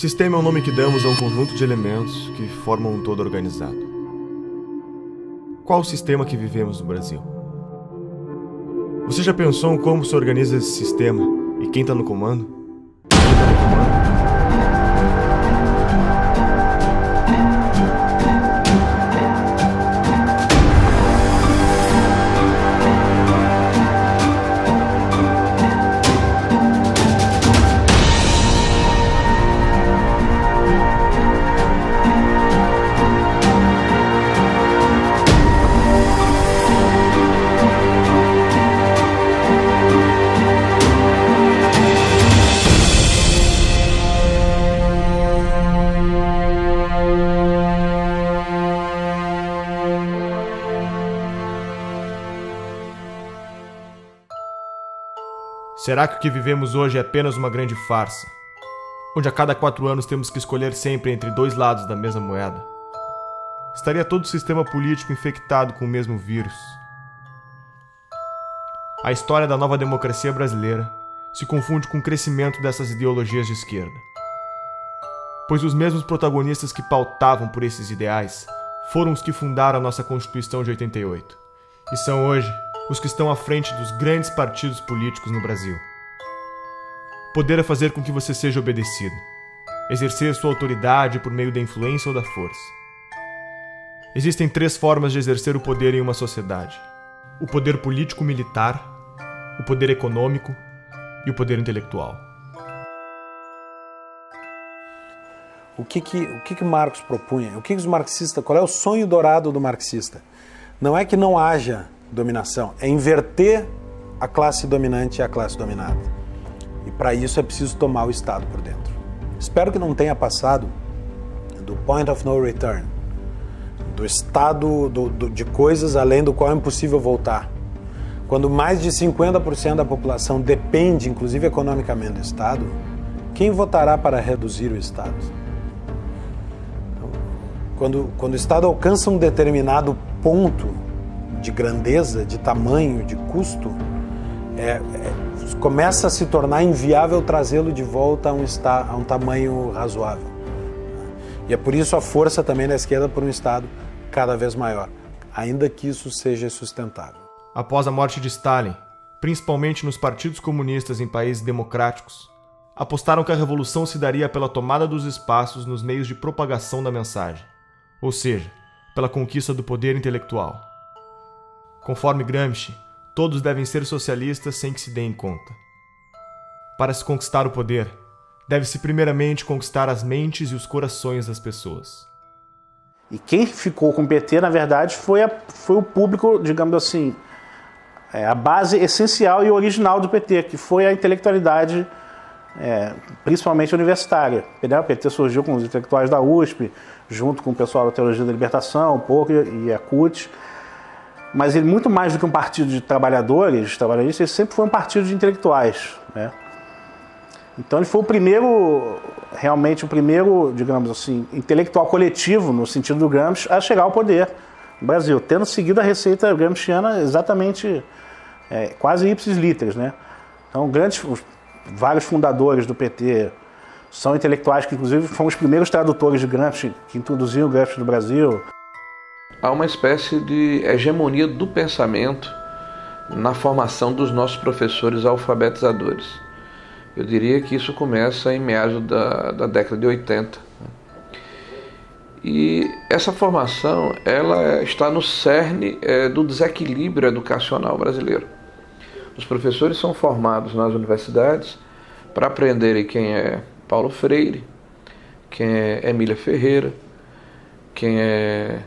Sistema é o nome que damos a um conjunto de elementos que formam um todo organizado. Qual o sistema que vivemos no Brasil? Você já pensou em como se organiza esse sistema e quem está no comando? Será que o que vivemos hoje é apenas uma grande farsa, onde a cada 4 anos temos que escolher sempre entre 2 lados da mesma moeda? Estaria todo o sistema político infectado com o mesmo vírus? A história da nova democracia brasileira se confunde com o crescimento dessas ideologias de esquerda, pois os mesmos protagonistas que pautavam por esses ideais foram os que fundaram a nossa Constituição de 88, e são hoje os que estão à frente dos grandes partidos políticos no Brasil. Poder é fazer com que você seja obedecido, exercer sua autoridade por meio da influência ou da força. Existem 3 formas de exercer o poder em uma sociedade: o poder político-militar, o poder econômico e o poder intelectual. O que Marx propunha? O que os marxistas? Qual é o sonho dourado do marxista? Não é que não haja dominação, é inverter a classe dominante e a classe dominada. E para isso é preciso tomar o Estado por dentro. Espero que não tenha passado do point of no return, do estado de coisas além do qual é impossível voltar. Quando mais de 50% da população depende, inclusive economicamente, do Estado, quem votará para reduzir o Estado? Quando o Estado alcança um determinado ponto de grandeza, de tamanho, de custo, começa a se tornar inviável trazê-lo de volta a um tamanho razoável. E é por isso a força também da esquerda por um Estado cada vez maior, ainda que isso seja sustentável. Após a morte de Stalin, principalmente nos partidos comunistas em países democráticos, apostaram que a revolução se daria pela tomada dos espaços nos meios de propagação da mensagem, ou seja, pela conquista do poder intelectual. Conforme Gramsci, todos devem ser socialistas sem que se deem conta. Para se conquistar o poder, deve-se primeiramente conquistar as mentes e os corações das pessoas. E quem ficou com o PT, na verdade, foi o público, digamos assim, a base essencial e original do PT, que foi a intelectualidade, principalmente universitária. O PT surgiu com os intelectuais da USP, junto com o pessoal da Teologia da Libertação, um pouco, e a CUT. Mas ele, muito mais do que um partido de trabalhadores, ele sempre foi um partido de intelectuais, né? Então ele foi realmente o primeiro, digamos assim, intelectual coletivo, no sentido do Gramsci, a chegar ao poder no Brasil, tendo seguido a receita gramsciana exatamente, quase ipsis literis, né? Então vários fundadores do PT são intelectuais que, inclusive, foram os primeiros tradutores de Gramsci, que introduziram o Gramsci no Brasil. Há uma espécie de hegemonia do pensamento na formação dos nossos professores alfabetizadores. Eu diria que isso começa em meados da década de 80. E essa formação ela está no cerne do desequilíbrio educacional brasileiro. Os professores são formados nas universidades para aprenderem quem é Paulo Freire, quem é Emília Ferreira, quem é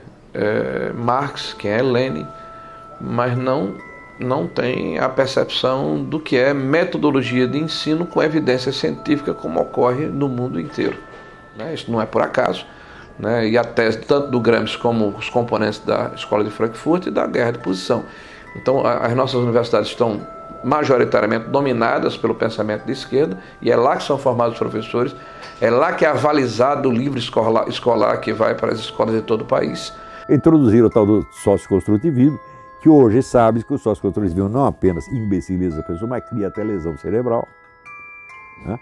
Marx, quem é Lenin, mas não tem a percepção do que é metodologia de ensino com evidência científica, como ocorre no mundo inteiro. Isso não é por acaso, né? E a tese tanto do Gramsci como os componentes da Escola de Frankfurt e da guerra de posição. Então as nossas universidades estão majoritariamente dominadas pelo pensamento de esquerda, e é lá que são formados os professores, é lá que é avalizado o livro escolar que vai para as escolas de todo o país. Introduziram o tal do socioconstrutivismo, que hoje sabe que o socioconstrutivismo não apenas imbeciliza a pessoa, mas cria até lesão cerebral, né?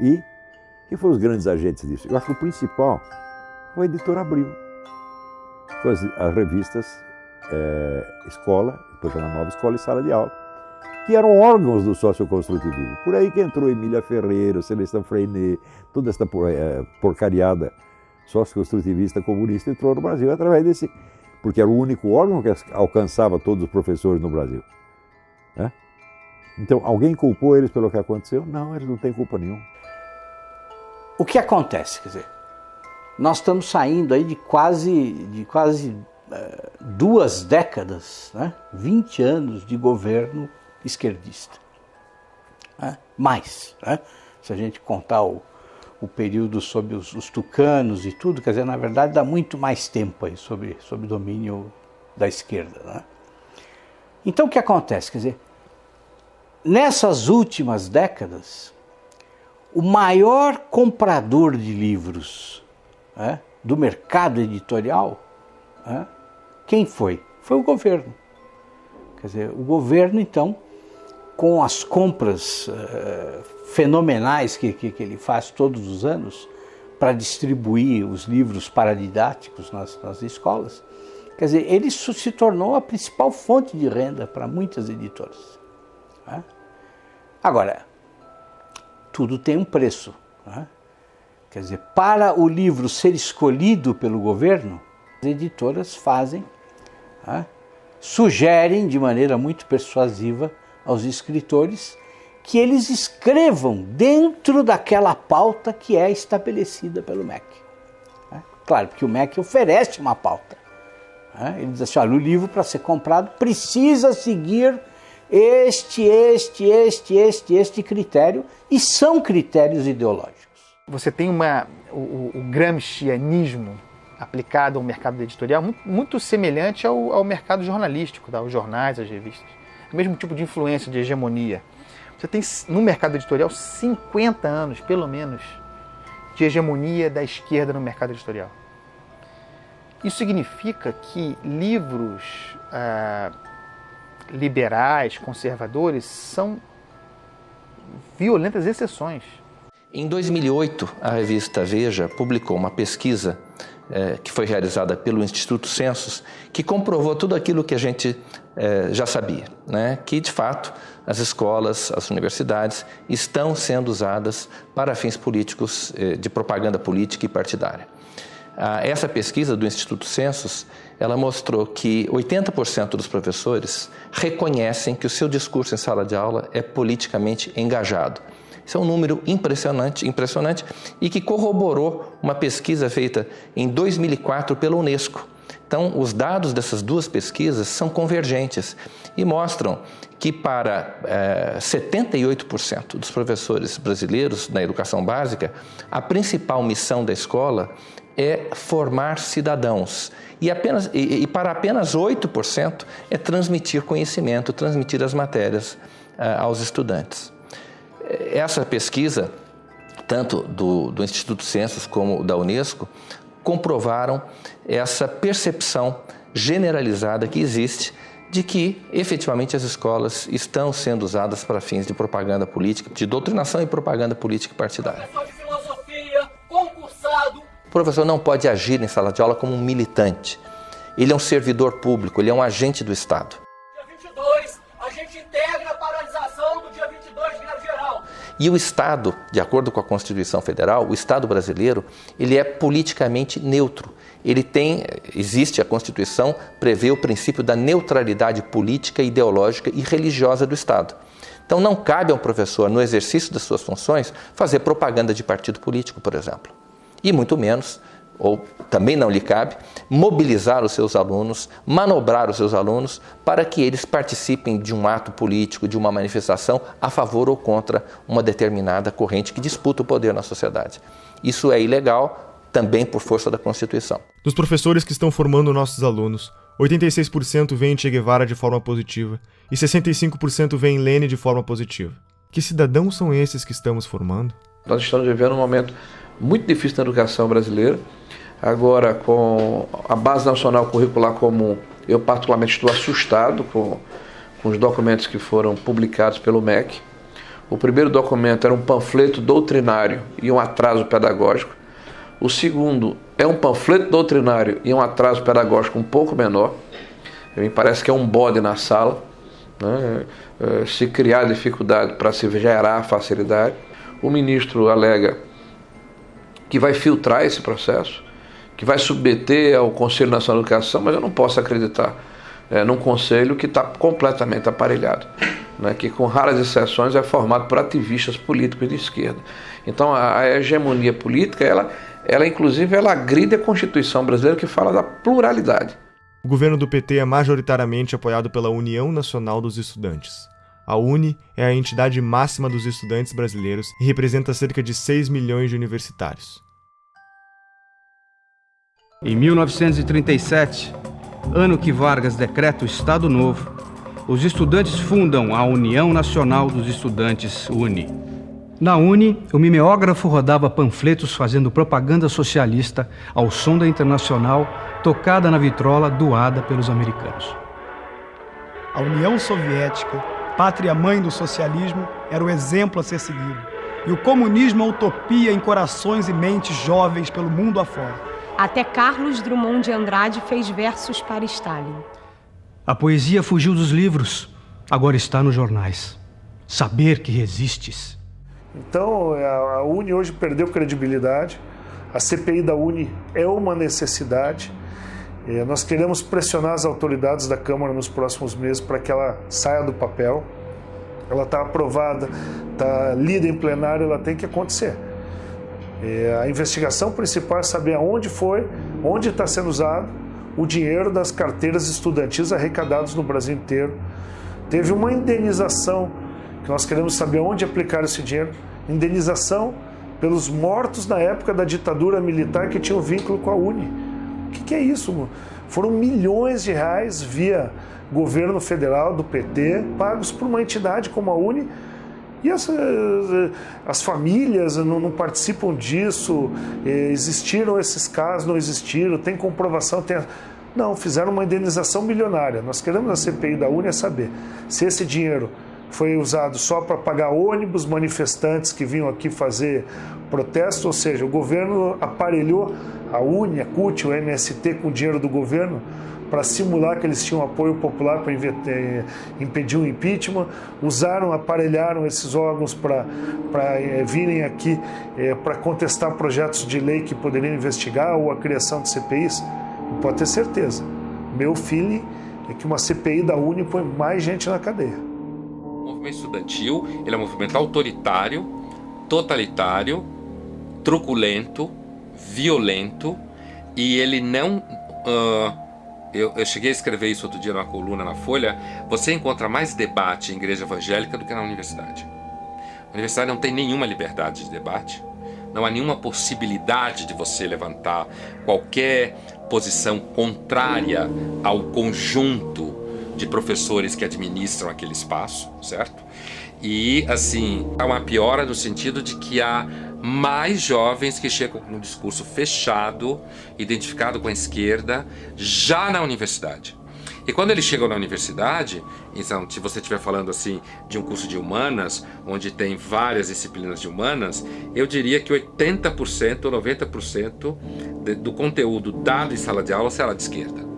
E Quem foram os grandes agentes disso? Eu acho que o principal foi a editora Abril, com as revistas Escola, depois era Nova Escola e Sala de Aula, que eram órgãos do socioconstrutivismo. Por aí que entrou Emília Ferreira, Celestão Freinet, toda essa porcariada socioconstrutivista comunista entrou no Brasil através desse, porque era o único órgão que alcançava todos os professores no Brasil. Né? Então, alguém culpou eles pelo que aconteceu? Não, eles não têm culpa nenhuma. O que acontece? Quer dizer, nós estamos saindo aí de quase 2 décadas, né? 20 anos de governo esquerdista. Né? Mais, né? Se a gente contar o período sob os tucanos e tudo, quer dizer, na verdade dá muito mais tempo aí sob domínio da esquerda. Né? Então o que acontece? Quer dizer, nessas últimas décadas, o maior comprador de livros, né, do mercado editorial, né, quem foi? Foi o governo. Quer dizer, o governo, então, com as compras fenomenais que ele faz todos os anos para distribuir os livros paradidáticos nas escolas, quer dizer, ele se tornou a principal fonte de renda para muitas editoras. Né? Agora, tudo tem um preço. Né? Quer dizer, para o livro ser escolhido pelo governo, as editoras fazem, né, sugerem de maneira muito persuasiva aos escritores que eles escrevam dentro daquela pauta que é estabelecida pelo MEC. Né? Claro, porque o MEC oferece uma pauta. Né? Ele diz assim, olha, o livro para ser comprado precisa seguir este critério, e são critérios ideológicos. Você tem o gramscianismo aplicado ao mercado editorial muito semelhante ao mercado jornalístico, aos jornais, às revistas. O mesmo tipo de influência, de hegemonia. Você tem no mercado editorial 50 anos, pelo menos, de hegemonia da esquerda no mercado editorial. Isso significa que livros liberais, conservadores, são violentas exceções. Em 2008, a revista Veja publicou uma pesquisa que foi realizada pelo Instituto Census, que comprovou tudo aquilo que a gente já sabia, né? Que, de fato, as escolas, as universidades estão sendo usadas para fins políticos, de propaganda política e partidária. Essa pesquisa do Instituto Census, ela mostrou que 80% dos professores reconhecem que o seu discurso em sala de aula é politicamente engajado. Isso é um número impressionante e que corroborou uma pesquisa feita em 2004 pela Unesco. Então, os dados dessas duas pesquisas são convergentes e mostram que para 78% dos professores brasileiros na educação básica, a principal missão da escola é formar cidadãos. E para apenas 8% é transmitir conhecimento, transmitir as matérias aos estudantes. Essa pesquisa, tanto do Instituto Census como da Unesco, comprovaram essa percepção generalizada que existe de que, efetivamente, as escolas estão sendo usadas para fins de propaganda política, de doutrinação e propaganda política partidária. Professor de filosofia, concursado. O professor não pode agir em sala de aula como um militante. Ele é um servidor público, ele é um agente do Estado. Dia 22, a gente integra a paralisação do dia 22 de greve geral. E o Estado, de acordo com a Constituição Federal, o Estado brasileiro, ele é politicamente neutro. Existe a Constituição, prevê o princípio da neutralidade política, ideológica e religiosa do Estado. Então não cabe ao professor, no exercício das suas funções, fazer propaganda de partido político, por exemplo. E muito menos, ou também não lhe cabe, mobilizar os seus alunos, manobrar os seus alunos para que eles participem de um ato político, de uma manifestação a favor ou contra uma determinada corrente que disputa o poder na sociedade. Isso é ilegal, também por força da Constituição. Dos professores que estão formando nossos alunos, 86% veem Che Guevara de forma positiva e 65% veem Lênin de forma positiva. Que cidadãos são esses que estamos formando? Nós estamos vivendo um momento muito difícil na educação brasileira. Agora, com a Base Nacional Curricular Comum, eu particularmente estou assustado com os documentos que foram publicados pelo MEC, O primeiro documento era um panfleto doutrinário e um atraso pedagógico. O segundo é um panfleto doutrinário e um atraso pedagógico um pouco menor. Me parece que é um bode na sala, né? Se criar dificuldade para se gerar facilidade. O ministro alega que vai filtrar esse processo, que vai submeter ao Conselho Nacional de Educação, mas eu não posso acreditar num conselho que está completamente aparelhado, né, que com raras exceções é formado por ativistas políticos de esquerda. Então a hegemonia política, ela inclusive ela agride a Constituição brasileira, que fala da pluralidade. O governo do PT é majoritariamente apoiado pela União Nacional dos Estudantes. A UNE é a entidade máxima dos estudantes brasileiros e representa cerca de 6 milhões de universitários. Em 1937, ano que Vargas decreta o Estado Novo, os estudantes fundam a União Nacional dos Estudantes, UNE. Na UNE, o mimeógrafo rodava panfletos fazendo propaganda socialista ao som da Internacional, tocada na vitrola doada pelos americanos. A União Soviética, pátria-mãe do socialismo, era o exemplo a ser seguido. E o comunismo a utopia em corações e mentes jovens pelo mundo afora. Até Carlos Drummond de Andrade fez versos para Stalin. A poesia fugiu dos livros, agora está nos jornais. Saber que resistes. Então, a UNE hoje perdeu credibilidade. A CPI da UNE é uma necessidade. Nós queremos pressionar as autoridades da Câmara nos próximos meses para que ela saia do papel. Ela está aprovada, está lida em plenário, ela tem que acontecer. A investigação principal é saber aonde foi, onde está sendo usado o dinheiro das carteiras estudantis arrecadadas no Brasil inteiro. Teve uma indenização, que nós queremos saber onde aplicar esse dinheiro, indenização pelos mortos na época da ditadura militar que tinham vínculo com a UNE. O que é isso? Foram milhões de reais via governo federal do PT, pagos por uma entidade como a UNE, e as famílias não participam disso. Existiram esses casos, não existiram, tem comprovação, não, fizeram uma indenização milionária. Nós queremos na CPI da UNE saber se esse dinheiro foi usado só para pagar ônibus, manifestantes que vinham aqui fazer protesto, ou seja, o governo aparelhou a UNE, a CUT, o MST com o dinheiro do governo para simular que eles tinham apoio popular para impedir o impeachment, aparelharam esses órgãos para virem aqui para contestar projetos de lei que poderiam investigar ou a criação de CPIs. Pode ter certeza. Meu feeling é que uma CPI da UNE põe mais gente na cadeia. O movimento estudantil ele é um movimento autoritário, totalitário, truculento, violento, e ele não... Eu cheguei a escrever isso outro dia numa coluna na Folha. Você encontra mais debate em igreja evangélica do que na universidade. A universidade não tem nenhuma liberdade de debate. Não há nenhuma possibilidade de você levantar qualquer posição contrária ao conjunto de professores que administram aquele espaço, certo? E, assim, há uma piora no sentido de que há mais jovens que chegam com um discurso fechado, identificado com a esquerda, já na universidade. E quando eles chegam na universidade, então, se você estiver falando assim de um curso de humanas, onde tem várias disciplinas de humanas, eu diria que 80% ou 90% do conteúdo dado em sala de aula será de esquerda.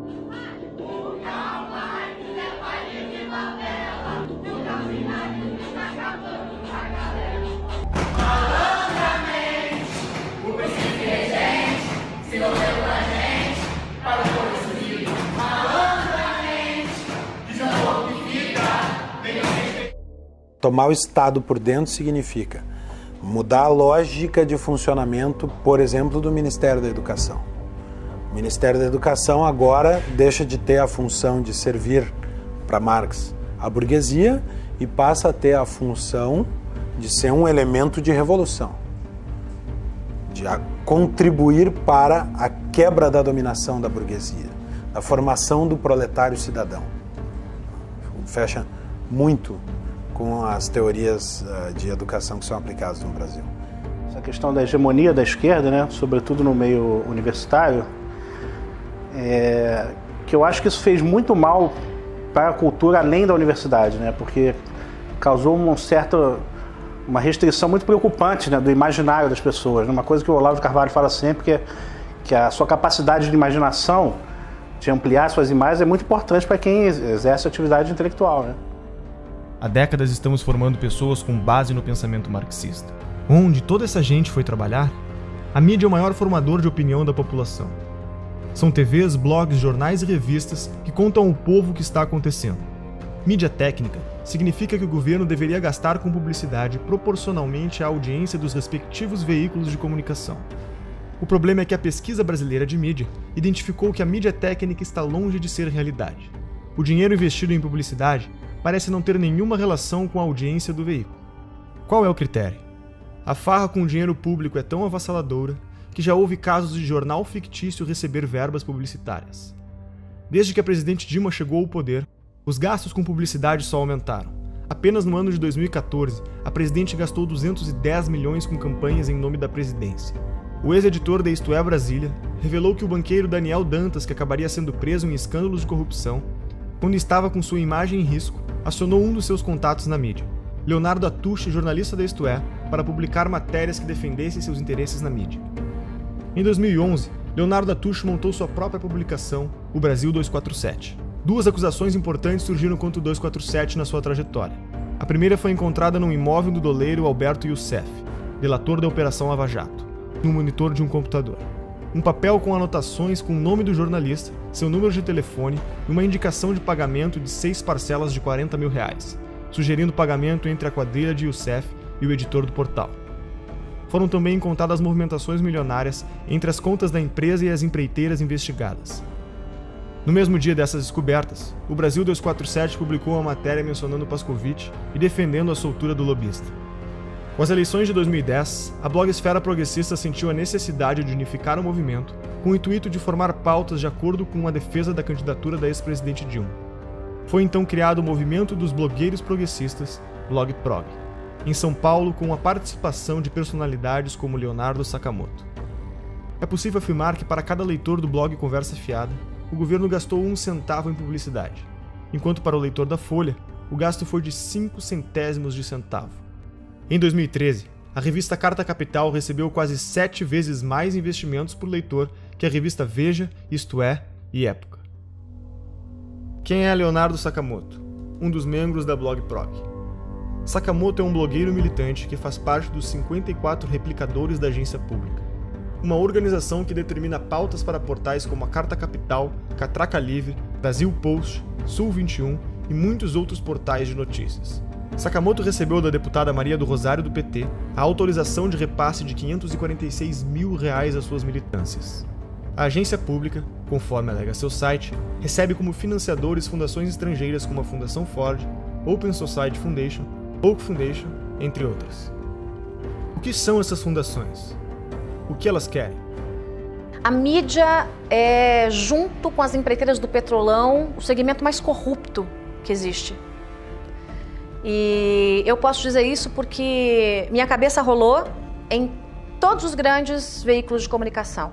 Tomar o Estado por dentro significa mudar a lógica de funcionamento, por exemplo, do Ministério da Educação. O Ministério da Educação agora deixa de ter a função de servir para Marx a burguesia e passa a ter a função de ser um elemento de revolução, de contribuir para a quebra da dominação da burguesia, da formação do proletário cidadão. Fecha muito com as teorias de educação que são aplicadas no Brasil. Essa questão da hegemonia da esquerda, né, sobretudo no meio universitário, que eu acho que isso fez muito mal para a cultura além da universidade, né, porque causou um certo uma restrição muito preocupante, né, do imaginário das pessoas. Uma coisa que o Olavo de Carvalho fala sempre, que a sua capacidade de imaginação, de ampliar suas imagens, é muito importante para quem exerce atividade intelectual, né? Há décadas estamos formando pessoas com base no pensamento marxista. Onde toda essa gente foi trabalhar? A mídia é o maior formador de opinião da população. São TVs, blogs, jornais e revistas que contam ao povo o que está acontecendo. Mídia técnica significa que o governo deveria gastar com publicidade proporcionalmente à audiência dos respectivos veículos de comunicação. O problema é que a pesquisa brasileira de mídia identificou que a mídia técnica está longe de ser realidade. O dinheiro investido em publicidade parece não ter nenhuma relação com a audiência do veículo. Qual é o critério? A farra com o dinheiro público é tão avassaladora que já houve casos de jornal fictício receber verbas publicitárias. Desde que a presidente Dilma chegou ao poder, os gastos com publicidade só aumentaram. Apenas no ano de 2014, a presidente gastou 210 milhões com campanhas em nome da presidência. O ex-editor da Isto É Brasília revelou que o banqueiro Daniel Dantas, que acabaria sendo preso em escândalos de corrupção, quando estava com sua imagem em risco, acionou um dos seus contatos na mídia, Leonardo Atush, jornalista da Isto É, para publicar matérias que defendessem seus interesses na mídia. Em 2011, Leonardo Atush montou sua própria publicação, o Brasil 247. Duas acusações importantes surgiram contra o 247 na sua trajetória. A primeira foi encontrada num imóvel do doleiro Alberto Youssef, delator da Operação Lava Jato, no monitor de um computador. Um papel com anotações com o nome do jornalista, seu número de telefone e uma indicação de pagamento de 6 parcelas de R$40 mil, sugerindo pagamento entre a quadrilha de Youssef e o editor do portal. Foram também encontradas movimentações milionárias entre as contas da empresa e as empreiteiras investigadas. No mesmo dia dessas descobertas, o Brasil 247 publicou uma matéria mencionando Pascovitch e defendendo a soltura do lobista. Com as eleições de 2010, a blogosfera progressista sentiu a necessidade de unificar o movimento com o intuito de formar pautas de acordo com a defesa da candidatura da ex-presidente Dilma. Foi então criado o movimento dos blogueiros progressistas, BlogProg, em São Paulo, com a participação de personalidades como Leonardo Sakamoto. É possível afirmar que para cada leitor do blog Conversa Fiada, o governo gastou 1 centavo em publicidade, enquanto para o leitor da Folha, o gasto foi de 5 centésimos de centavo. Em 2013, a revista Carta Capital recebeu quase 7 vezes mais investimentos por leitor que a revista Veja, Isto É e Época. Quem é Leonardo Sakamoto? Um dos membros da BlogProg. Sakamoto é um blogueiro militante que faz parte dos 54 replicadores da agência pública, uma organização que determina pautas para portais como a Carta Capital, Catraca Livre, Brasil Post, Sul 21 e muitos outros portais de notícias. Sakamoto recebeu da deputada Maria do Rosário do PT a autorização de repasse de R$546 mil às suas militâncias. A agência pública, conforme alega seu site, recebe como financiadores fundações estrangeiras como a Fundação Ford, Open Society Foundation, Oak Foundation, entre outras. O que são essas fundações? O que elas querem? A mídia é, junto com as empreiteiras do petrolão, o segmento mais corrupto que existe. E eu posso dizer isso porque minha cabeça rolou em todos os grandes veículos de comunicação.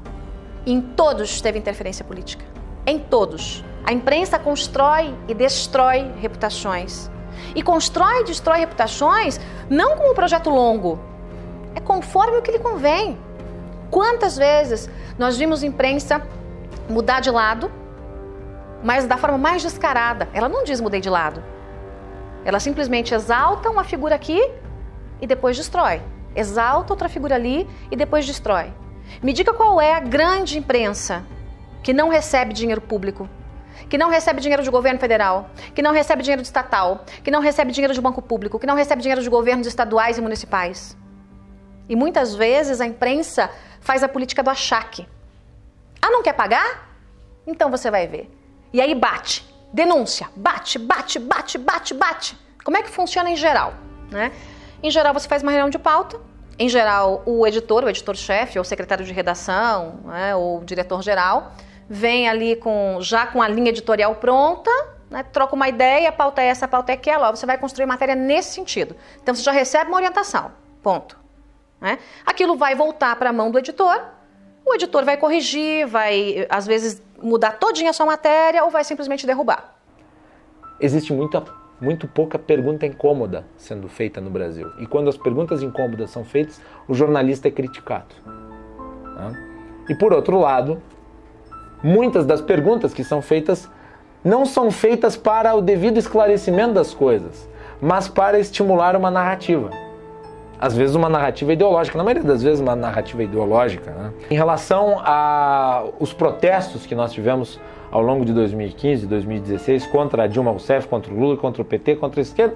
Em todos teve interferência política. Em todos. A imprensa constrói e destrói reputações. E constrói e destrói reputações não como um projeto longo. É conforme o que lhe convém. Quantas vezes nós vimos imprensa mudar de lado, mas da forma mais descarada. Ela não diz mudei de lado. Ela simplesmente exalta uma figura aqui e depois destrói. Exalta outra figura ali e depois destrói. Me diga qual é a grande imprensa que não recebe dinheiro público, que não recebe dinheiro de governo federal, que não recebe dinheiro de estatal, que não recebe dinheiro de banco público, que não recebe dinheiro de governos estaduais e municipais. E muitas vezes a imprensa faz a política do achaque. Ah, não quer pagar? Então você vai ver. E aí bate. Denúncia, bate. Como é que funciona em geral, né? Em geral você faz uma reunião de pauta, em geral o editor-chefe, ou secretário de redação, né, ou diretor-geral, vem ali já com a linha editorial pronta, né, troca uma ideia, a pauta é essa, a pauta é aquela, ó, você vai construir matéria nesse sentido. Então você já recebe uma orientação, ponto. Né? Aquilo vai voltar para a mão do editor, o editor vai corrigir, vai às vezes mudar todinha a sua matéria ou vai simplesmente derrubar. Existe muita muito pouca pergunta incômoda sendo feita no Brasil. E quando as perguntas incômodas são feitas, o jornalista é criticado. E por outro lado, muitas das perguntas que são feitas não são feitas para o devido esclarecimento das coisas, mas para estimular uma narrativa. Às vezes uma narrativa ideológica, na maioria das vezes uma narrativa ideológica. Né? Em relação aos protestos que nós tivemos ao longo de 2015 e 2016 contra a Dilma Rousseff, contra o Lula, contra o PT, contra a esquerda,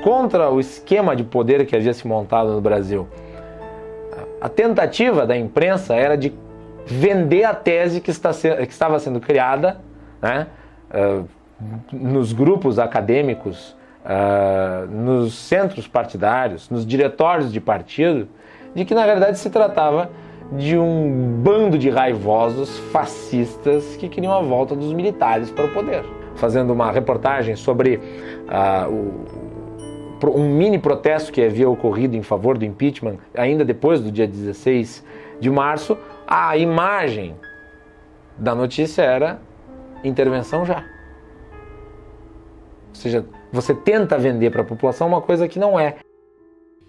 contra o esquema de poder que havia se montado no Brasil. A tentativa da imprensa era de vender a tese que estava sendo criada, né, nos grupos acadêmicos, nos centros partidários, nos diretórios de partido, de que na verdade se tratava de um bando de raivosos fascistas que queriam a volta dos militares para o poder. Fazendo uma reportagem sobre um mini protesto que havia ocorrido em favor do impeachment, ainda depois do dia 16 de março, a imagem da notícia era intervenção já. Ou seja, você tenta vender para a população uma coisa que não é.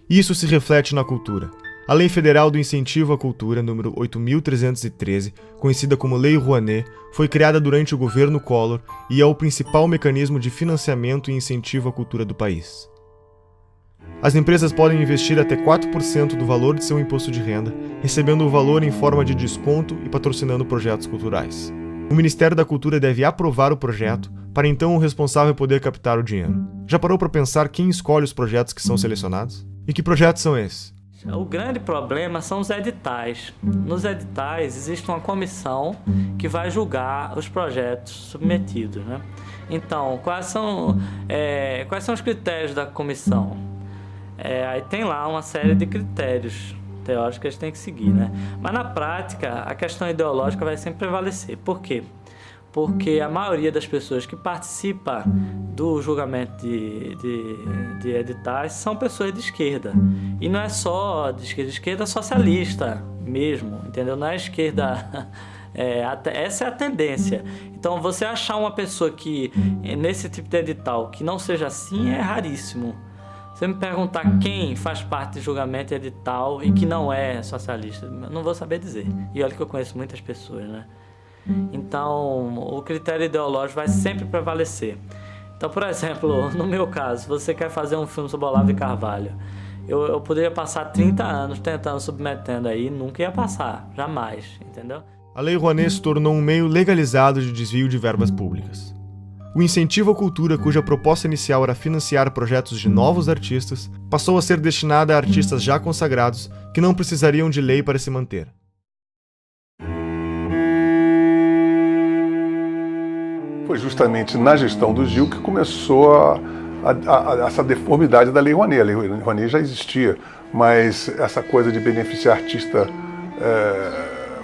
Isso se reflete na cultura. A Lei Federal do Incentivo à Cultura, número 8.313, conhecida como Lei Rouanet, foi criada durante o governo Collor e é o principal mecanismo de financiamento e incentivo à cultura do país. As empresas podem investir até 4% do valor de seu imposto de renda, recebendo o valor em forma de desconto e patrocinando projetos culturais. O Ministério da Cultura deve aprovar o projeto, para então o responsável poder captar o dinheiro. Já parou para pensar quem escolhe os projetos que são selecionados? E que projetos são esses? O grande problema são os editais. Nos editais existe uma comissão que vai julgar os projetos submetidos, né? Então, quais são os critérios da comissão? Aí tem lá uma série de critérios teóricos que eles têm que seguir, né? Mas na prática, a questão ideológica vai sempre prevalecer. Por quê? Porque a maioria das pessoas que participa do julgamento de editais são pessoas de esquerda. E não é só de esquerda socialista mesmo, entendeu? Não é esquerda... essa é a tendência. Então, você achar uma pessoa que, nesse tipo de edital, que não seja assim, é raríssimo. Você me perguntar quem faz parte de julgamento edital e que não é socialista, eu não vou saber dizer. E olha que eu conheço muitas pessoas, né? Então, o critério ideológico vai sempre prevalecer. Então, por exemplo, no meu caso, você quer fazer um filme sobre Olavo de Carvalho. Eu poderia passar 30 anos tentando, submetendo aí, nunca ia passar, jamais, entendeu? A Lei Rouanet se tornou um meio legalizado de desvio de verbas públicas. O incentivo à cultura, cuja proposta inicial era financiar projetos de novos artistas, passou a ser destinada a artistas já consagrados que não precisariam de lei para se manter. Foi justamente na gestão do Gil que começou essa deformidade da Lei Rouanet. A Lei Rouanet já existia, mas essa coisa de beneficiar artista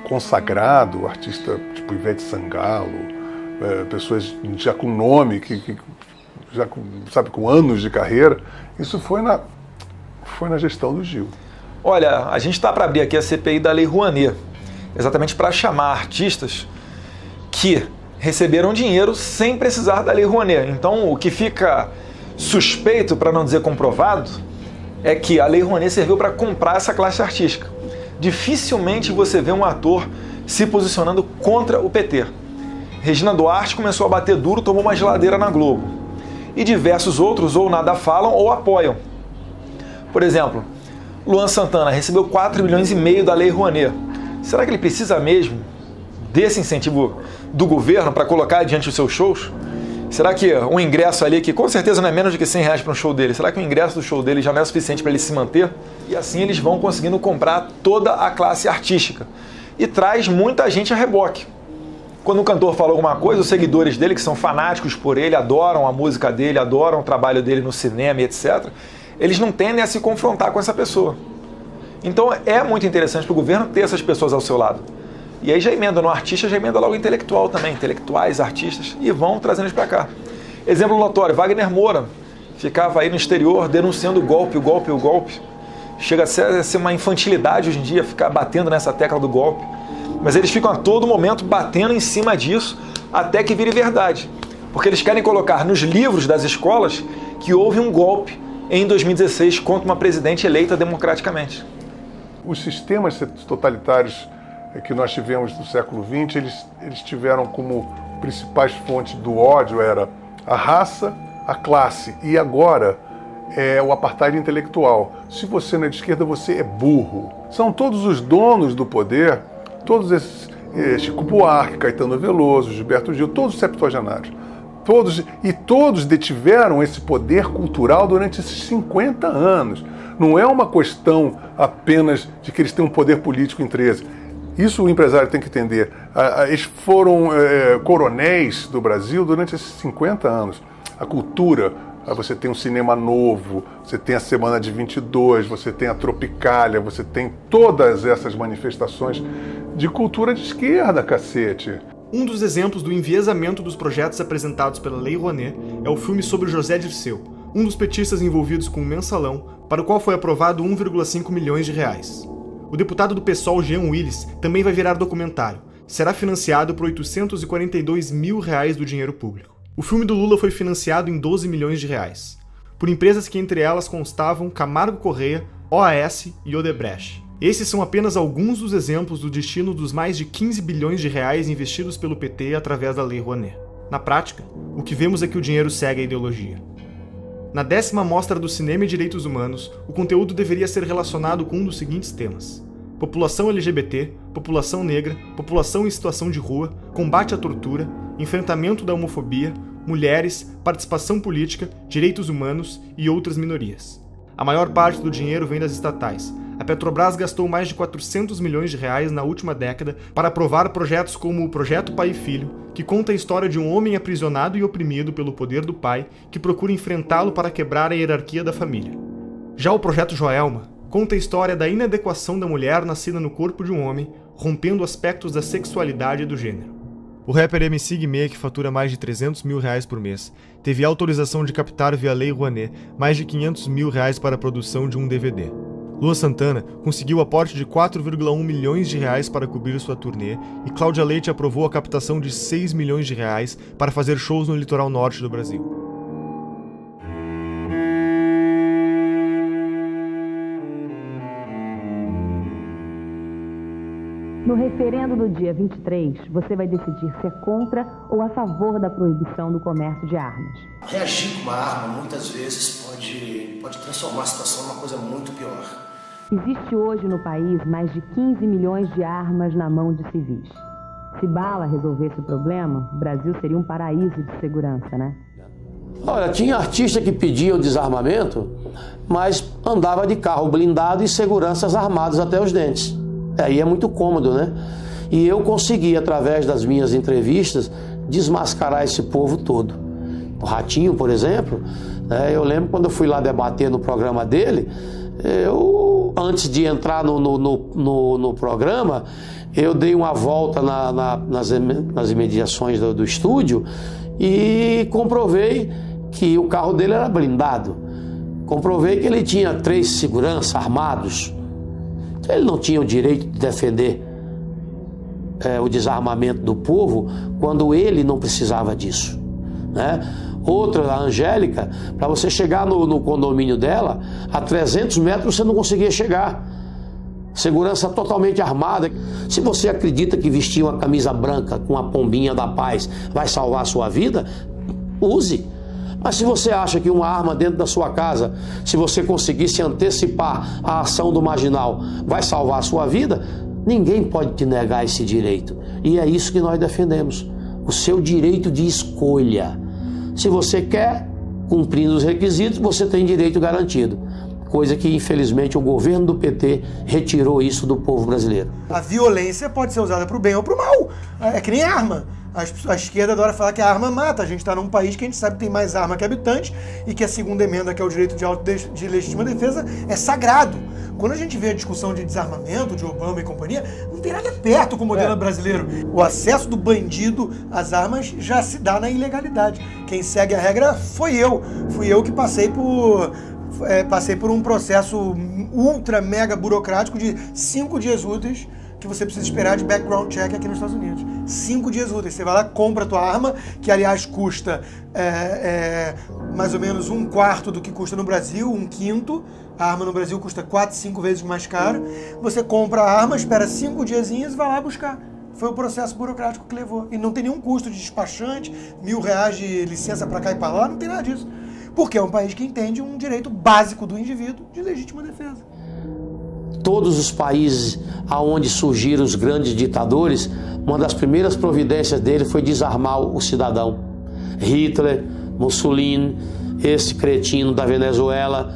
consagrado, artista tipo Ivete Sangalo, pessoas já com nome, já com anos de carreira, isso foi na gestão do Gil. Olha, a gente está para abrir aqui a CPI da Lei Rouanet, exatamente para chamar artistas que receberam dinheiro sem precisar da Lei Rouanet. Então, o que fica suspeito, para não dizer comprovado, é que a Lei Rouanet serviu para comprar essa classe artística. Dificilmente você vê um ator se posicionando contra o PT. Regina Duarte começou a bater duro, tomou uma geladeira na Globo. E diversos outros ou nada falam ou apoiam. Por exemplo, Luan Santana recebeu 4,5 milhões da Lei Rouanet. Será que ele precisa mesmo desse incentivo do governo para colocar diante dos seus shows? Será que um ingresso ali, que com certeza não é menos de que R$100 para um show dele, será que o ingresso do show dele já não é suficiente para ele se manter? E assim eles vão conseguindo comprar toda a classe artística. E traz muita gente a reboque. Quando um cantor fala alguma coisa, os seguidores dele, que são fanáticos por ele, adoram a música dele, adoram o trabalho dele no cinema e etc., eles não tendem a se confrontar com essa pessoa. Então é muito interessante para o governo ter essas pessoas ao seu lado. E aí já emenda no artista, já emenda logo intelectual também, intelectuais, artistas, e vão trazendo eles para cá. Exemplo notório, Wagner Moura ficava aí no exterior denunciando o golpe. Chega a ser uma infantilidade hoje em dia ficar batendo nessa tecla do golpe. Mas eles ficam a todo momento batendo em cima disso até que vire verdade. Porque eles querem colocar nos livros das escolas que houve um golpe em 2016 contra uma presidente eleita democraticamente. Os sistemas totalitários que nós tivemos no século XX, eles tiveram como principais fontes do ódio era a raça, a classe e agora é o apartheid intelectual. Se você não é de esquerda, você é burro. São todos os donos do poder, todos esses, Chico Buarque, Caetano Veloso, Gilberto Gil, todos septuagenários. Todos detiveram esse poder cultural durante esses 50 anos. Não é uma questão apenas de que eles têm um poder político em 13. Isso o empresário tem que entender. Eles foram coronéis do Brasil durante esses 50 anos. A cultura, você tem um cinema novo, você tem a Semana de 22, você tem a Tropicália, você tem todas essas manifestações de cultura de esquerda, cacete. Um dos exemplos do enviesamento dos projetos apresentados pela Lei Rouanet é o filme sobre José Dirceu, um dos petistas envolvidos com o mensalão, para o qual foi aprovado 1,5 milhões de reais. O deputado do PSOL, Jean Willis, também vai virar documentário. Será financiado por 842 mil reais do dinheiro público. O filme do Lula foi financiado em 12 milhões de reais, por empresas que entre elas constavam Camargo Correia, OAS e Odebrecht. Esses são apenas alguns dos exemplos do destino dos mais de 15 bilhões de reais investidos pelo PT através da Lei Rouanet. Na prática, o que vemos é que o dinheiro segue a ideologia. Na 10ª Mostra do Cinema e Direitos Humanos, o conteúdo deveria ser relacionado com um dos seguintes temas: população LGBT, população negra, população em situação de rua, combate à tortura, enfrentamento da homofobia, mulheres, participação política, direitos humanos e outras minorias. A maior parte do dinheiro vem das estatais. A Petrobras gastou mais de 400 milhões de reais na última década para aprovar projetos como o Projeto Pai e Filho, que conta a história de um homem aprisionado e oprimido pelo poder do pai, que procura enfrentá-lo para quebrar a hierarquia da família. Já o Projeto Joelma conta a história da inadequação da mulher nascida no corpo de um homem, rompendo aspectos da sexualidade e do gênero. O rapper MC Guimê, que fatura mais de 300 mil reais por mês, teve autorização de captar via Lei Rouanet mais de 500 mil reais para a produção de um DVD. Luan Santana conseguiu aporte de 4,1 milhões de reais para cobrir sua turnê e Cláudia Leite aprovou a captação de 6 milhões de reais para fazer shows no litoral norte do Brasil. No referendo do dia 23, você vai decidir se é contra ou a favor da proibição do comércio de armas. Reagir com uma arma, muitas vezes, pode transformar a situação numa coisa muito pior. Existe hoje no país mais de 15 milhões de armas na mão de civis. Se bala resolvesse o problema, o Brasil seria um paraíso de segurança, né? Olha, tinha artista que pedia o desarmamento, mas andava de carro blindado e seguranças armados até os dentes. Aí é muito cômodo, né? E eu consegui, através das minhas entrevistas, desmascarar esse povo todo. O Ratinho, por exemplo, eu lembro quando eu fui lá debater no programa dele, antes de entrar no programa, eu dei uma volta nas imediações do estúdio e comprovei que o carro dele era blindado. Comprovei que ele tinha 3 seguranças armados. Ele não tinha o direito de defender o desarmamento do povo quando ele não precisava disso, né? Outra, a Angélica, para você chegar no condomínio dela, a 300 metros você não conseguia chegar. Segurança totalmente armada. Se você acredita que vestir uma camisa branca com a pombinha da paz vai salvar a sua vida, use. Mas se você acha que uma arma dentro da sua casa, se você conseguir se antecipar à ação do marginal, vai salvar a sua vida, ninguém pode te negar esse direito. E é isso que nós defendemos, o seu direito de escolha. Se você quer, cumprindo os requisitos, você tem direito garantido. Coisa que, infelizmente, o governo do PT retirou isso do povo brasileiro. A violência pode ser usada para o bem ou para o mal. É que nem arma. A esquerda adora falar que a arma mata. A gente está num país que a gente sabe que tem mais arma que habitante e que a segunda emenda, que é o direito de legítima defesa, é sagrado. Quando a gente vê a discussão de desarmamento, de Obama e companhia, não tem nada perto com o modelo brasileiro. O acesso do bandido às armas já se dá na ilegalidade. Quem segue a regra foi eu. Fui eu que passei por um processo ultra mega burocrático de 5 dias úteis que você precisa esperar de background check aqui nos Estados Unidos. 5 dias úteis. Você vai lá, compra a tua arma, que aliás custa mais ou menos 1/4 do que custa no Brasil, 1/5. A arma no Brasil custa 4, 5 vezes mais caro. Você compra a arma, espera 5 diazinhos e vai lá buscar. Foi o processo burocrático que levou. E não tem nenhum custo de despachante, R$1.000 de licença para cá e para lá, não tem nada disso. Porque é um país que entende um direito básico do indivíduo de legítima defesa. Todos os países aonde surgiram os grandes ditadores, uma das primeiras providências dele foi desarmar o cidadão. Hitler, Mussolini, esse cretino da Venezuela,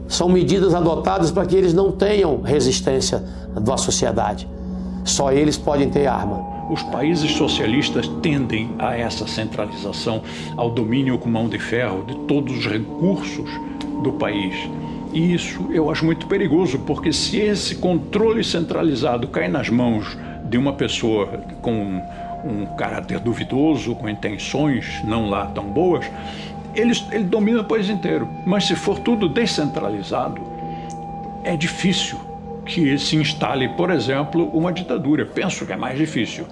são medidas adotadas para que eles não tenham resistência da sociedade. Só eles podem ter arma. Os países socialistas tendem a essa centralização, ao domínio com mão de ferro de todos os recursos do país. E isso eu acho muito perigoso, porque se esse controle centralizado cai nas mãos de uma pessoa com um caráter duvidoso, com intenções não lá tão boas, ele domina o país inteiro. Mas se for tudo descentralizado, é difícil que se instale, por exemplo, uma ditadura. Penso que é mais difícil.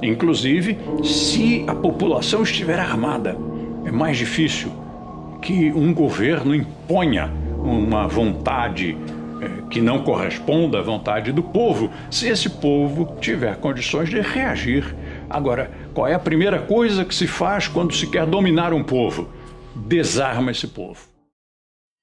Inclusive, se a população estiver armada, é mais difícil que um governo imponha uma vontade que não corresponda à vontade do povo, se esse povo tiver condições de reagir. Agora, qual é a primeira coisa que se faz quando se quer dominar um povo? Desarma esse povo.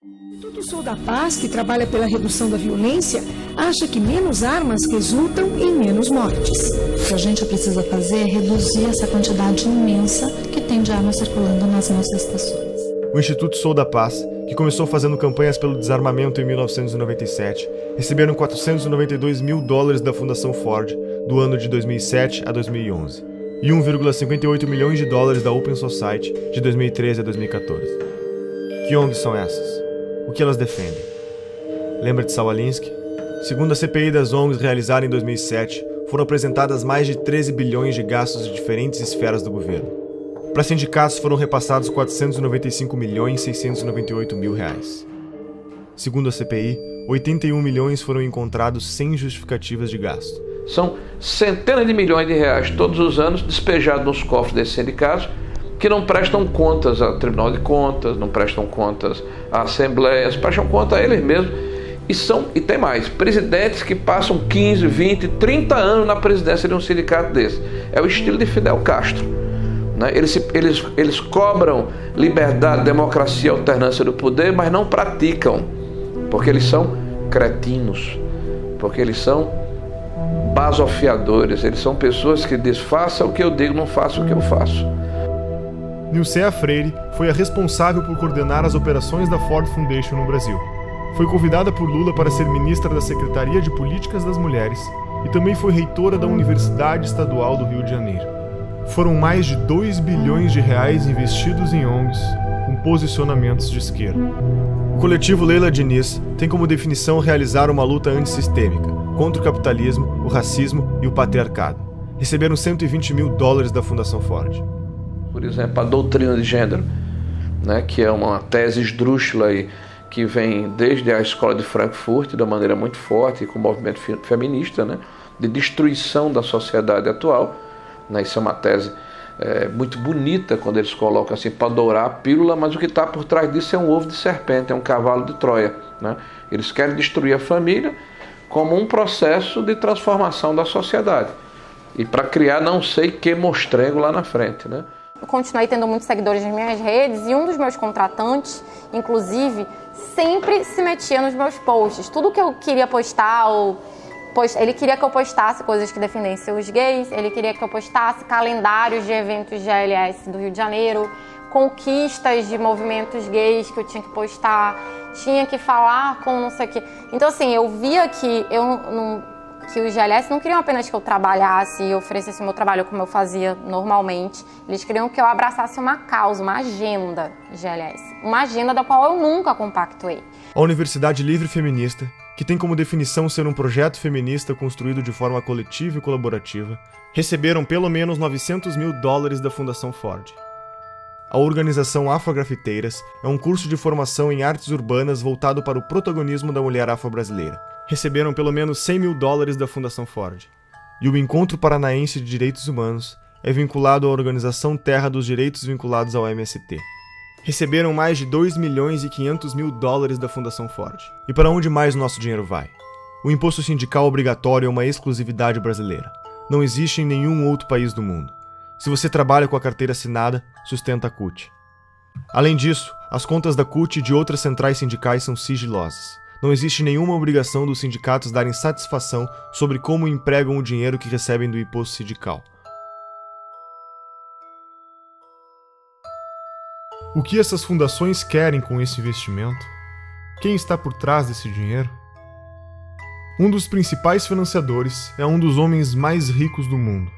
O Instituto Sou da Paz, que trabalha pela redução da violência, acha que menos armas resultam em menos mortes. O que a gente precisa fazer é reduzir essa quantidade imensa que tem de armas circulando nas nossas estações. O Instituto Sou da Paz, que começou fazendo campanhas pelo desarmamento em 1997, receberam $492 mil da Fundação Ford do ano de 2007 a 2011 e $1,58 milhões da Open Society de 2013 a 2014. Que ONGs são essas? O que elas defendem? Lembra de Saul Alinsky? Segundo a CPI das ONGs realizada em 2007, foram apresentadas mais de 13 bilhões de gastos de diferentes esferas do governo. Para sindicatos foram repassados R$495.698.000. Segundo a CPI, 81 milhões foram encontrados sem justificativas de gasto. São centenas de milhões de reais todos os anos despejados nos cofres desses sindicatos que não prestam contas ao Tribunal de Contas, não prestam contas à Assembleia, prestam conta a eles mesmos. E tem mais, presidentes que passam 15, 20, 30 anos na presidência de um sindicato desse. É o estilo de Fidel Castro. Né? Eles cobram liberdade, democracia, alternância do poder, mas não praticam, porque eles são cretinos, porque eles são basofiadores, eles são pessoas que dizem, faça o que eu digo, não faça o que eu faço. Nilcea Freire foi a responsável por coordenar as operações da Ford Foundation no Brasil. Foi convidada por Lula para ser ministra da Secretaria de Políticas das Mulheres e também foi reitora da Universidade Estadual do Rio de Janeiro. Foram mais de 2 bilhões de reais investidos em ONGs com posicionamentos de esquerda. O coletivo Leila Diniz tem como definição realizar uma luta antissistêmica contra o capitalismo, o racismo e o patriarcado. Receberam $120 mil da Fundação Ford. Por exemplo, a doutrina de gênero, né, que é uma tese esdrúxula aí, que vem desde a escola de Frankfurt, de uma maneira muito forte, com o movimento feminista, né, de destruição da sociedade atual. Né, isso é uma tese muito bonita, quando eles colocam assim, para dourar a pílula, mas o que está por trás disso é um ovo de serpente, é um cavalo de Troia. Né? Eles querem destruir a família como um processo de transformação da sociedade. E para criar não sei que mostrengo lá na frente, né? Eu continuei tendo muitos seguidores nas minhas redes e um dos meus contratantes, inclusive, sempre se metia nos meus posts. Tudo que eu queria postar, ele queria que eu postasse coisas que defendessem os gays, ele queria que eu postasse calendários de eventos de ALS do Rio de Janeiro, conquistas de movimentos gays que eu tinha que postar, tinha que falar com não sei o quê. Então, assim, eu via que que os GLS não queriam apenas que eu trabalhasse e oferecesse o meu trabalho como eu fazia normalmente. Eles queriam que eu abraçasse uma causa, uma agenda GLS. Uma agenda da qual eu nunca compactuei. A Universidade Livre Feminista, que tem como definição ser um projeto feminista construído de forma coletiva e colaborativa, receberam pelo menos $900 mil da Fundação Ford. A organização Afrografiteiras é um curso de formação em artes urbanas voltado para o protagonismo da mulher afro-brasileira. receberam pelo menos $100 mil da Fundação Ford. E o Encontro Paranaense de Direitos Humanos é vinculado à Organização Terra dos Direitos vinculados ao MST. Receberam mais de $2.500.000 da Fundação Ford. E para onde mais o nosso dinheiro vai? O imposto sindical obrigatório é uma exclusividade brasileira. Não existe em nenhum outro país do mundo. Se você trabalha com a carteira assinada, sustenta a CUT. Além disso, as contas da CUT e de outras centrais sindicais são sigilosas. Não existe nenhuma obrigação dos sindicatos darem satisfação sobre como empregam o dinheiro que recebem do imposto sindical. O que essas fundações querem com esse investimento? Quem está por trás desse dinheiro? Um dos principais financiadores é um dos homens mais ricos do mundo,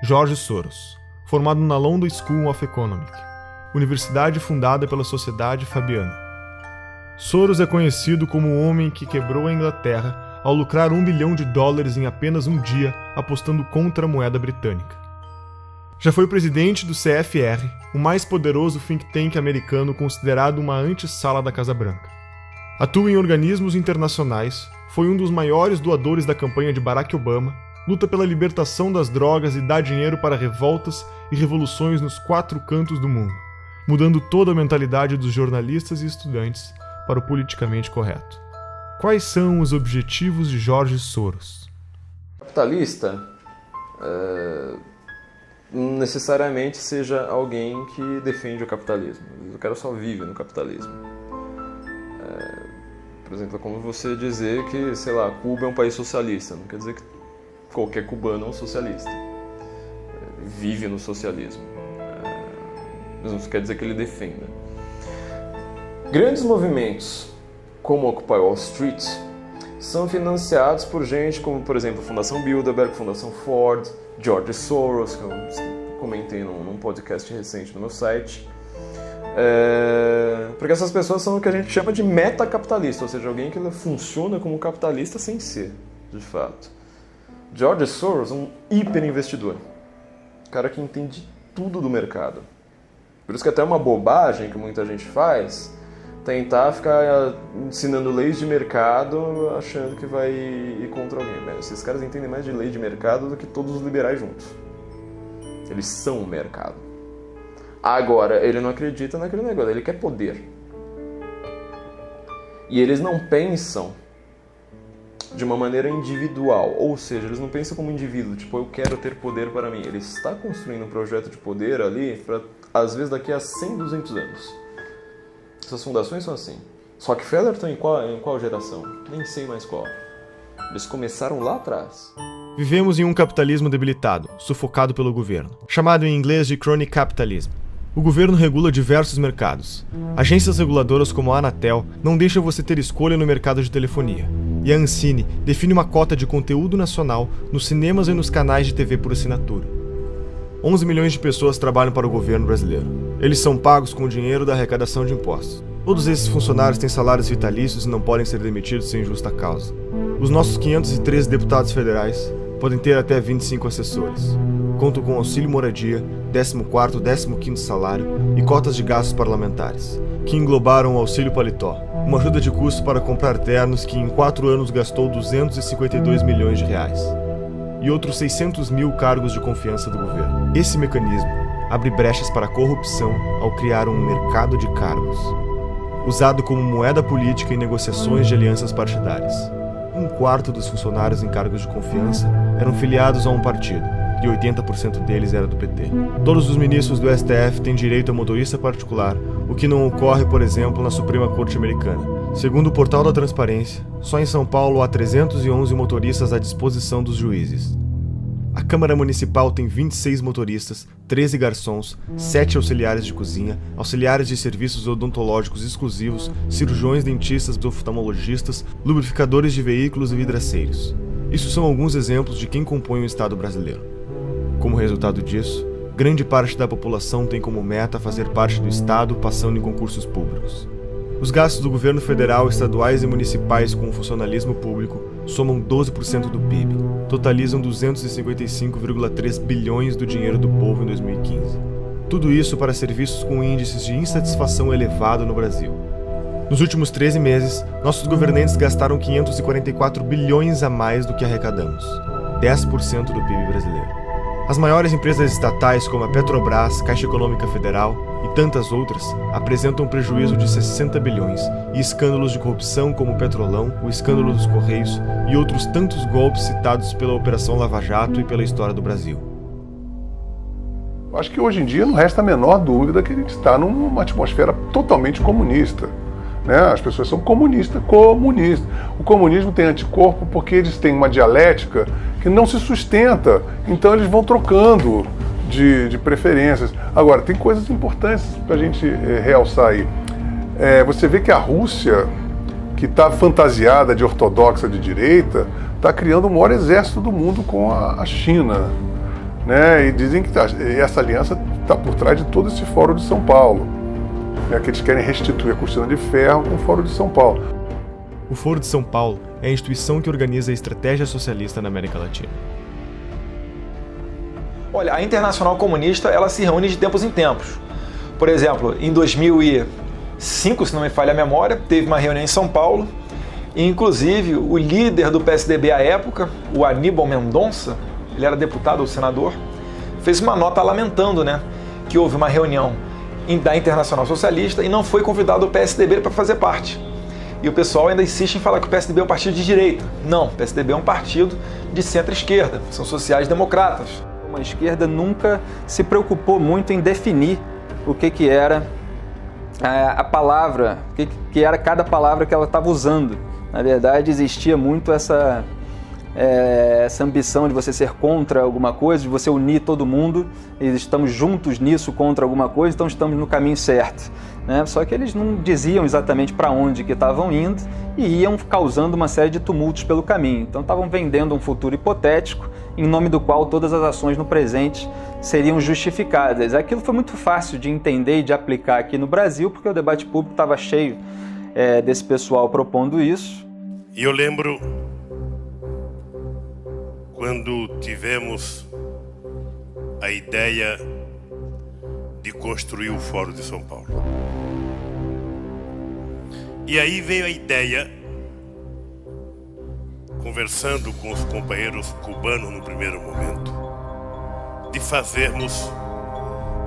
George Soros, formado na London School of Economics, universidade fundada pela Sociedade Fabiana. Soros é conhecido como o homem que quebrou a Inglaterra ao lucrar $1 bilhão em apenas um dia apostando contra a moeda britânica. Já foi presidente do CFR, o mais poderoso think tank americano considerado uma antessala da Casa Branca. Atua em organismos internacionais, foi um dos maiores doadores da campanha de Barack Obama, luta pela libertação das drogas e dá dinheiro para revoltas e revoluções nos 4 cantos do mundo, mudando toda a mentalidade dos jornalistas e estudantes para o politicamente correto. Quais são os objetivos de George Soros? Capitalista não necessariamente seja alguém que defende o capitalismo. O cara só vive no capitalismo. Por exemplo, é como você dizer que, sei lá, Cuba é um país socialista. Não quer dizer que qualquer cubano é um socialista. Vive no socialismo. Mas não quer dizer que ele defenda. Grandes movimentos, como Occupy Wall Street, são financiados por gente como, por exemplo, Fundação Bilderberg, Fundação Ford, George Soros, que eu comentei num podcast recente no meu site. Porque essas pessoas são o que a gente chama de metacapitalista, ou seja, alguém que funciona como capitalista sem ser, de fato. George Soros é um hiperinvestidor, cara que entende tudo do mercado. Por isso que até é uma bobagem que muita gente faz, tentar ficar ensinando leis de mercado achando que vai ir contra alguém. Esses caras entendem mais de lei de mercado do que todos os liberais juntos. Eles são o mercado. Agora, ele não acredita naquele negócio, ele quer poder. E eles não pensam de uma maneira individual, ou seja, eles não pensam como indivíduo, tipo, eu quero ter poder para mim. Ele está construindo um projeto de poder ali, para, às vezes, daqui a 100, 200 anos. Essas fundações são assim. Rockefeller está em qual geração? Nem sei mais qual. Eles começaram lá atrás. Vivemos em um capitalismo debilitado, sufocado pelo governo, chamado em inglês de crony capitalism. O governo regula diversos mercados. Agências reguladoras como a Anatel não deixam você ter escolha no mercado de telefonia. E a Ancine define uma cota de conteúdo nacional nos cinemas e nos canais de TV por assinatura. 11 milhões de pessoas trabalham para o governo brasileiro. Eles são pagos com o dinheiro da arrecadação de impostos. Todos esses funcionários têm salários vitalícios e não podem ser demitidos sem justa causa. Os nossos 513 deputados federais podem ter até 25 assessores. Contam com auxílio moradia, 14º, 15º salário e cotas de gastos parlamentares, que englobaram o auxílio paletó, uma ajuda de custo para comprar ternos que em 4 anos gastou R$252 milhões. E outros 600 mil cargos de confiança do governo. Esse mecanismo abre brechas para a corrupção ao criar um mercado de cargos, usado como moeda política em negociações de alianças partidárias. 1/4 dos funcionários em cargos de confiança eram filiados a um partido, e 80% deles era do PT. Todos os ministros do STF têm direito a motorista particular, o que não ocorre, por exemplo, na Suprema Corte Americana. Segundo o Portal da Transparência, só em São Paulo há 311 motoristas à disposição dos juízes. A Câmara Municipal tem 26 motoristas, 13 garçons, 7 auxiliares de cozinha, auxiliares de serviços odontológicos exclusivos, cirurgiões, dentistas, oftalmologistas, lubrificadores de veículos e vidraceiros. Isso são alguns exemplos de quem compõe o Estado brasileiro. Como resultado disso, grande parte da população tem como meta fazer parte do Estado passando em concursos públicos. Os gastos do governo federal, estaduais e municipais com o funcionalismo público somam 12% do PIB, totalizam 255,3 bilhões do dinheiro do povo em 2015. Tudo isso para serviços com índices de insatisfação elevado no Brasil. Nos últimos 13 meses, nossos governantes gastaram 544 bilhões a mais do que arrecadamos, 10% do PIB brasileiro. As maiores empresas estatais, como a Petrobras, Caixa Econômica Federal e tantas outras, apresentam prejuízo de 60 bilhões e escândalos de corrupção como o Petrolão, o escândalo dos Correios e outros tantos golpes citados pela Operação Lava Jato e pela história do Brasil. Acho que hoje em dia não resta a menor dúvida que a gente está numa atmosfera totalmente comunista. Né? As pessoas são comunistas. O comunismo tem anticorpo porque eles têm uma dialética que não se sustenta. Então eles vão trocando de preferências. Agora, tem coisas importantes para a gente realçar aí. Você vê que a Rússia, que está fantasiada de ortodoxa de direita, está criando o maior exército do mundo com a China. Né? E dizem que essa aliança está por trás de todo esse Fórum de São Paulo. Que eles querem restituir a cortina de ferro com o Fórum de São Paulo. O Foro de São Paulo é a instituição que organiza a estratégia socialista na América Latina. Olha, a Internacional Comunista ela se reúne de tempos em tempos. Por exemplo, em 2005, se não me falha a memória, teve uma reunião em São Paulo e, inclusive, o líder do PSDB à época, o Aníbal Mendonça, ele era deputado ou senador, fez uma nota lamentando, né, que houve uma reunião da Internacional Socialista e não foi convidado o PSDB para fazer parte. E o pessoal ainda insiste em falar que o PSDB é um partido de direita. Não, o PSDB é um partido de centro-esquerda, são sociais-democratas. A esquerda nunca se preocupou muito em definir o que era a palavra, o que era cada palavra que ela estava usando. Na verdade, existia muito essa ambição de você ser contra alguma coisa, de você unir todo mundo, e estamos juntos nisso contra alguma coisa, então estamos no caminho certo. Né? Só que eles não diziam exatamente para onde que estavam indo e iam causando uma série de tumultos pelo caminho. Então estavam vendendo um futuro hipotético em nome do qual todas as ações no presente seriam justificadas. Aquilo foi muito fácil de entender e de aplicar aqui no Brasil, porque o debate público estava cheio desse pessoal propondo isso. E eu lembro quando tivemos a ideia de construir o Fórum de São Paulo. E aí veio a ideia, conversando com os companheiros cubanos no primeiro momento, de fazermos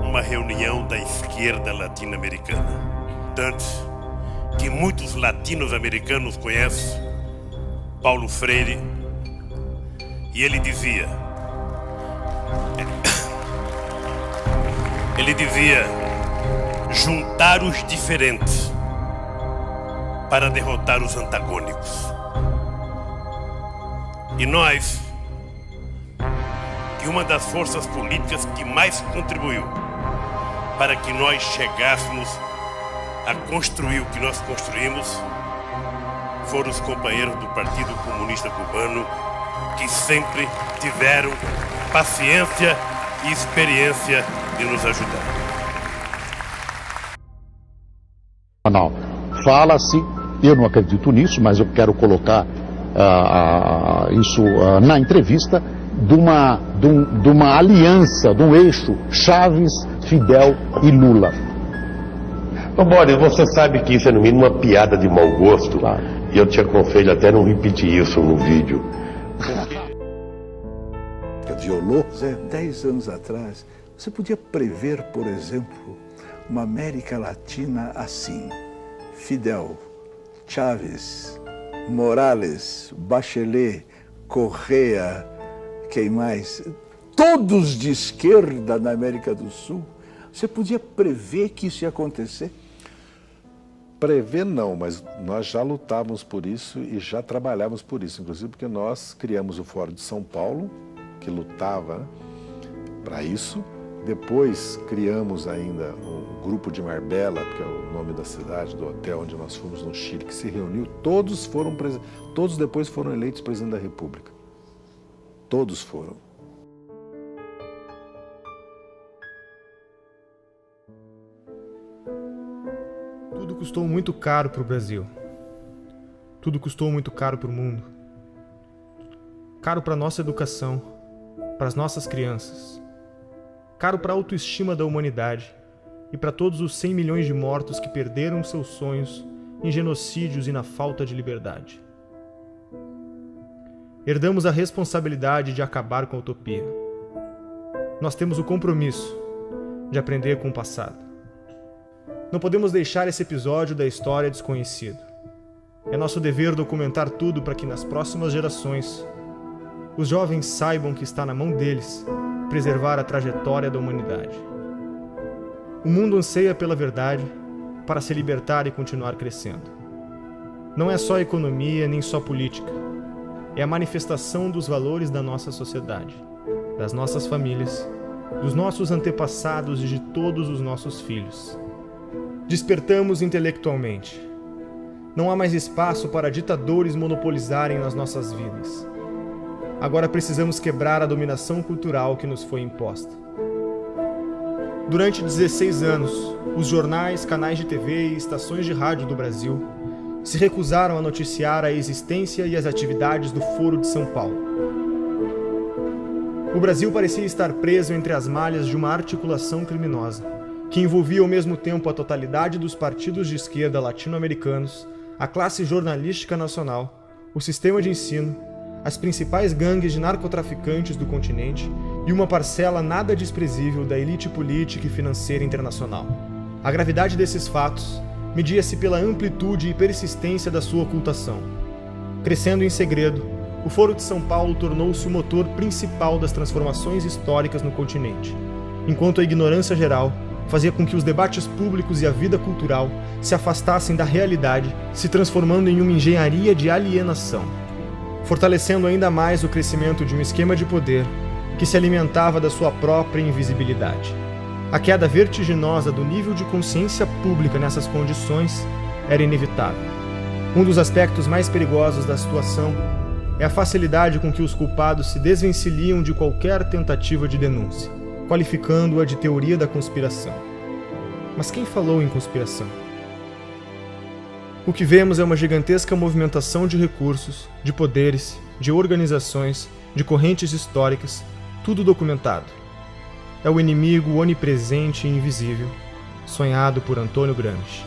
uma reunião da esquerda latino-americana. Tanto que muitos latinos-americanos conhecem Paulo Freire, e ele dizia, juntar os diferentes para derrotar os antagônicos. E nós, que uma das forças políticas que mais contribuiu para que nós chegássemos a construir o que nós construímos, foram os companheiros do Partido Comunista Cubano, que sempre tiveram paciência e experiência de nos ajudar. Não, fala-se, eu não acredito nisso, mas eu quero colocar isso na entrevista, de uma aliança, de um eixo Chaves, Fidel e Lula. Ô Boris, você sabe que isso é no mínimo uma piada de mau gosto, claro. E eu te aconselho até não repetir isso no vídeo. Violou, 10 anos atrás, você podia prever, por exemplo, uma América Latina assim: Fidel, Chávez, Morales, Bachelet, Correa, quem mais? Todos de esquerda na América do Sul. Você podia prever que isso ia acontecer? Prever não, mas nós já lutávamos por isso e já trabalhávamos por isso, inclusive porque nós criamos o Fórum de São Paulo, que lutava para isso. Depois criamos ainda um grupo de Marbella, que é o nome da cidade, do hotel onde nós fomos no Chile, que se reuniu. Todos depois foram eleitos presidente da República. Todos foram. Tudo custou muito caro para o Brasil. Tudo custou muito caro para o mundo. Caro para a nossa educação, para as nossas crianças. Caro para a autoestima da humanidade e para todos os 100 milhões de mortos que perderam seus sonhos em genocídios e na falta de liberdade. Herdamos a responsabilidade de acabar com a utopia. Nós temos o compromisso de aprender com o passado. Não podemos deixar esse episódio da história desconhecido. É nosso dever documentar tudo para que nas próximas gerações os jovens saibam que está na mão deles preservar a trajetória da humanidade. O mundo anseia pela verdade para se libertar e continuar crescendo. Não é só economia nem só política. É a manifestação dos valores da nossa sociedade, das nossas famílias, dos nossos antepassados e de todos os nossos filhos. Despertamos intelectualmente. Não há mais espaço para ditadores monopolizarem nas nossas vidas. Agora precisamos quebrar a dominação cultural que nos foi imposta. Durante 16 anos, os jornais, canais de TV e estações de rádio do Brasil se recusaram a noticiar a existência e as atividades do Foro de São Paulo. O Brasil parecia estar preso entre as malhas de uma articulação criminosa, que envolvia ao mesmo tempo a totalidade dos partidos de esquerda latino-americanos, a classe jornalística nacional, o sistema de ensino, as principais gangues de narcotraficantes do continente e uma parcela nada desprezível da elite política e financeira internacional. A gravidade desses fatos media-se pela amplitude e persistência da sua ocultação. Crescendo em segredo, o Foro de São Paulo tornou-se o motor principal das transformações históricas no continente, enquanto a ignorância geral fazia com que os debates públicos e a vida cultural se afastassem da realidade, se transformando em uma engenharia de alienação, fortalecendo ainda mais o crescimento de um esquema de poder que se alimentava da sua própria invisibilidade. A queda vertiginosa do nível de consciência pública nessas condições era inevitável. Um dos aspectos mais perigosos da situação é a facilidade com que os culpados se desvencilham de qualquer tentativa de denúncia, qualificando-a de teoria da conspiração. Mas quem falou em conspiração? O que vemos é uma gigantesca movimentação de recursos, de poderes, de organizações, de correntes históricas, tudo documentado. É o inimigo onipresente e invisível, sonhado por Antônio Gramsci.